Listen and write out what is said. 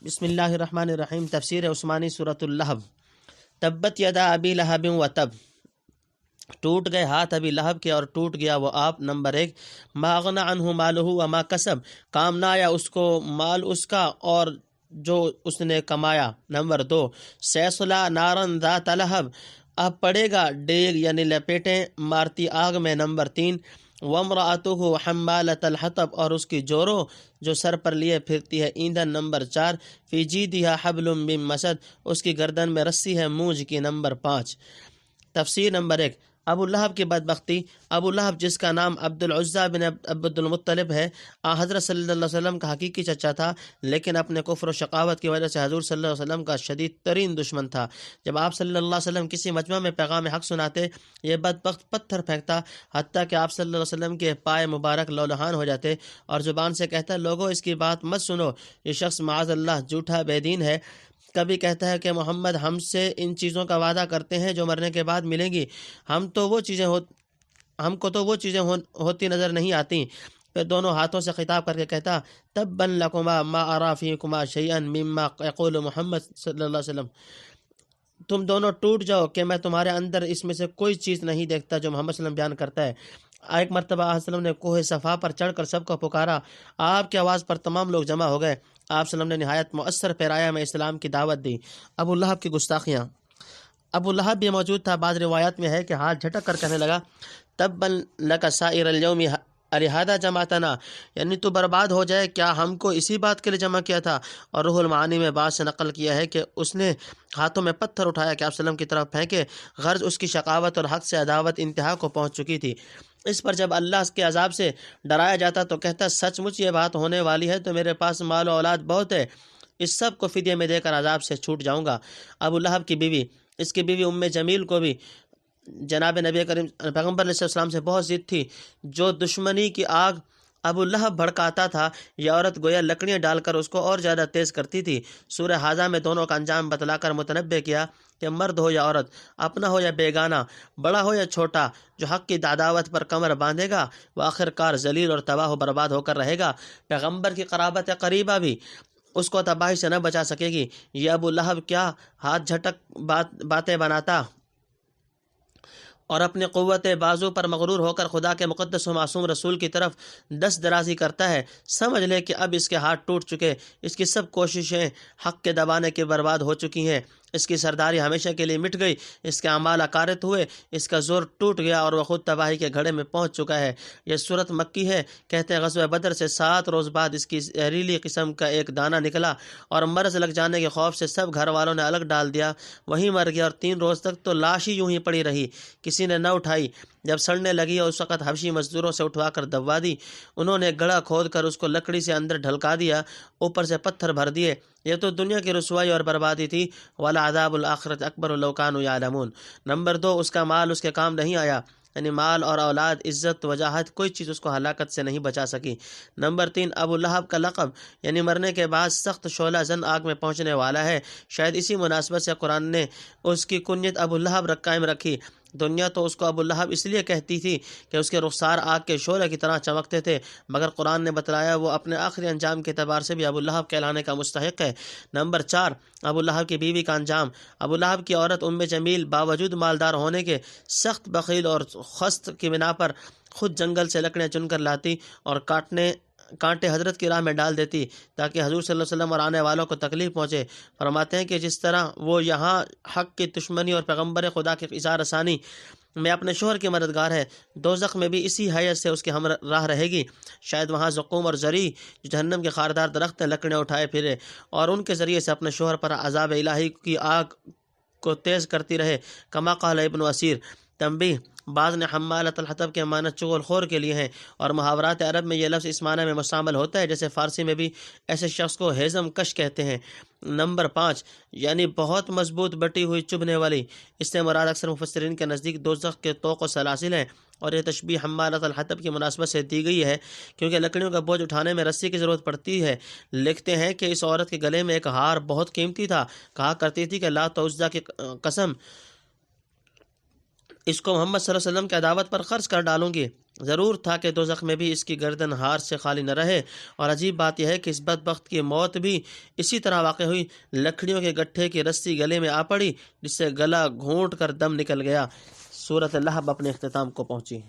بسم اللہ الرحمن الرحیم۔ تفسیر عثمانی سورۃ اللہب۔ تبت یدا ابی لہب و تب، ٹوٹ گئے ہاتھ ابی لہب کے اور ٹوٹ گیا وہ آپ۔ نمبر 1، ما اغنی عنہ مالہ وما کسب، کام نہ آیا اس کو مال اس کا اور جو اس نے کمایا۔ نمبر 2، سیصلی نارا ذات لہب، اب پڑے گا ڈیگ یعنی لپیٹیں مارتی آگ میں۔ نمبر 3، وامرأتہ حمالۃ الحطب، اور اس کی جورو جو سر پر لیے پھرتی ہے ایندھن۔ نمبر 4، فی جیدہا حبل من مسد، اس کی گردن میں رسی ہے مونج کی۔ نمبر 5۔ تفسیر۔ نمبر 1، ابو لہب کی بدبختی۔ ابو لہب جس کا نام عبد العزیٰ بن عبد المطلب ہے، حضرت صلی اللہ علیہ وسلم کا حقیقی چچا تھا، لیکن اپنے کفر و شقاوت کی وجہ سے حضور صلی اللہ علیہ وسلم کا شدید ترین دشمن تھا۔ جب آپ صلی اللہ علیہ وسلم کسی مجمع میں پیغام حق سناتے، یہ بدبخت پتھر پھینکتا، حتیٰ کہ آپ صلی اللہ علیہ وسلم کے پائے مبارک لولہان ہو جاتے، اور زبان سے کہتا، لوگوں اس کی بات مت سنو، یہ شخص معاذ اللہ جھوٹا بے دین ہے۔ کبھی کہتا ہے کہ محمد ہم سے ان چیزوں کا وعدہ کرتے ہیں جو مرنے کے بعد ملیں گی، ہم کو تو وہ چیزیں ہوتی نظر نہیں آتی۔ پھر دونوں ہاتھوں سے خطاب کر کے کہتا، تبا لکما ما اری فیکما شیئا مما یقول محمد صلی اللہ علیہ وسلم، تم دونوں ٹوٹ جاؤ کہ میں تمہارے اندر اس میں سے کوئی چیز نہیں دیکھتا جو محمد صلی اللہ علیہ وسلم بیان کرتا ہے۔ ایک مرتبہ آپ صلی اللہ علیہ وسلم نے کوہ صفا پر چڑھ کر سب کو پکارا، آپ کی آواز پر تمام لوگ جمع ہو گئے۔ آپ صلی اللہ علیہ وسلم نے نہایت مؤثر پیرایا میں اسلام کی دعوت دی۔ ابو لہب کی گستاخیاں۔ ابو لہب بھی موجود تھا۔ بعض روایات میں ہے کہ ہاتھ جھٹک کر کہنے لگا، تبا لک سائر الیوم الہذا جمعتنا، یعنی تو برباد ہو جائے، کیا ہم کو اسی بات کے لیے جمع کیا تھا؟ اور روح المعانی میں بعض سے نقل کیا ہے کہ اس نے ہاتھوں میں پتھر اٹھایا کہ آپ صلی اللہ علیہ وسلم کی طرف پھینکے، غرض اس کی شقاوت اور حق سے عداوت انتہا کو پہنچ چکی تھی۔ اس پر جب اللہ کے عذاب سے ڈرایا جاتا تو کہتا، سچ مچ یہ بات ہونے والی ہے تو میرے پاس مال و اولاد بہت ہے، اس سب کو فدیے میں دے کر عذاب سے چھوٹ جاؤں گا۔ ابو لہب کی بیوی۔ اس کی بیوی ام جمیل کو بھی جناب نبی کریم پیغمبر علیہ السلام سے بہت ضد تھی۔ جو دشمنی کی آگ ابو لہب بھڑکاتا تھا، یہ عورت گویا لکڑیاں ڈال کر اس کو اور زیادہ تیز کرتی تھی۔ سورہ حاضہ میں دونوں کا انجام بتلا کر متنبع کیا کہ مرد ہو یا عورت، اپنا ہو یا بیگانہ، بڑا ہو یا چھوٹا، جو حق کی عداوت پر کمر باندھے گا وہ آخر کار ذلیل اور تباہ و برباد ہو کر رہے گا۔ پیغمبر کی قرابت قریبہ بھی اس کو تباہی سے نہ بچا سکے گی۔ یہ ابو لہب کیا ہاتھ جھٹک باتیں بناتا اور اپنے قوت بازو پر مغرور ہو کر خدا کے مقدس و معصوم رسول کی طرف دست درازی کرتا ہے۔ سمجھ لے کہ اب اس کے ہاتھ ٹوٹ چکے، اس کی سب کوششیں حق کے دبانے کے برباد ہو چکی ہیں، اس کی سرداری ہمیشہ کے لیے مٹ گئی، اس کے اعمال اکارت ہوئے، اس کا زور ٹوٹ گیا اور وہ خود تباہی کے گھڑے میں پہنچ چکا ہے۔ یہ سورت مکی ہے۔ کہتے ہیں غزوہ بدر سے 7 روز بعد اس کی زہریلی قسم کا ایک دانہ نکلا اور مرض لگ جانے کے خوف سے سب گھر والوں نے الگ ڈال دیا، وہیں مر گیا، اور 3 روز تک تو لاش ہی یوں ہی پڑی رہی، کسی نے نہ اٹھائی۔ جب سڑنے لگی اور اس وقت حبشی مزدوروں سے اٹھوا کر دبوا دی، انہوں نے گڑھا کھود کر اس کو لکڑی سے اندر ڈھلکا دیا، اوپر سے پتھر بھر دیے۔ یہ تو دنیا کی رسوائی اور بربادی تھی۔ وَلَعَذَابُ الْآخِرَةِ أَكْبَرُ لَوْ كَانُوا يَعْلَمُونَ۔ نمبر 2، اس کا مال اس کے کام نہیں آیا، یعنی مال اور اولاد، عزت، وجاہت، کوئی چیز اس کو ہلاکت سے نہیں بچا سکی۔ نمبر 3، ابو لہب کا لقب، یعنی مرنے کے بعد سخت شعلہ زن آگ میں پہنچنے والا ہے۔ شاید اسی مناسبت سے قرآن نے اس کی کنیت ابو لہب قائم رکھی۔ دنیا تو اس کو ابو لہب اس لیے کہتی تھی کہ اس کے رخسار آگ کے شعلے کی طرح چمکتے تھے، مگر قرآن نے بتلایا وہ اپنے آخری انجام کے اعتبار سے بھی ابو لہب کہلانے کا مستحق ہے۔ نمبر 4، ابو لہب کی بیوی کا انجام۔ ابو لہب کی عورت ام جمیل باوجود مالدار ہونے کے سخت بخیل اور خست کی بنا پر خود جنگل سے لکڑیاں چن کر لاتی اور کانٹے حضرت کی راہ میں ڈال دیتی تاکہ حضور صلی اللہ علیہ وسلم اور آنے والوں کو تکلیف پہنچے۔ فرماتے ہیں کہ جس طرح وہ یہاں حق کی دشمنی اور پیغمبر خدا کی اظہار رسانی میں اپنے شوہر کی مددگار ہے، دوزخ میں بھی اسی حیثیت سے اس کی ہمراہ رہے گی۔ شاید وہاں زقوم اور زری جو جہنم کے خاردار درخت ہیں لکڑیاں اٹھائے پھرے اور ان کے ذریعے سے اپنے شوہر پر عذاب الہی کی آگ کو تیز کرتی رہے، کما قال ابن اسیر۔ تنبیہ، بعض نے حمالۃ الحطب کے معنی چغل خور کے لیے ہیں، اور محاورات عرب میں یہ لفظ اس معنی میں مستعمل ہوتا ہے، جیسے فارسی میں بھی ایسے شخص کو ہیزم کش کہتے ہیں۔ نمبر 5، یعنی بہت مضبوط بٹی ہوئی چبھنے والی، اس سے مراد اکثر مفسرین کے نزدیک دوزخ کے طوق و سلاسل ہیں، اور یہ تشبیہ حمالۃ الحطب کی مناسبت سے دی گئی ہے کیونکہ لکڑیوں کا بوجھ اٹھانے میں رسی کی ضرورت پڑتی ہے۔ لکھتے ہیں کہ اس عورت کے گلے میں ایک ہار بہت قیمتی تھا، کہا کرتی تھی کہ لات و عزیٰ کی قسم اس کو محمد صلی اللہ علیہ وسلم کی عداوت پر خرچ کر ڈالوں گی۔ ضرور تھا کہ دوزخ میں بھی اس کی گردن ہار سے خالی نہ رہے، اور عجیب بات یہ ہے کہ اس بدبخت کی موت بھی اسی طرح واقع ہوئی۔ لکڑیوں کے گٹھے کی رسی گلے میں آ پڑی، جس سے گلا گھونٹ کر دم نکل گیا۔ سورۃ اللہب اپنے اختتام کو پہنچی۔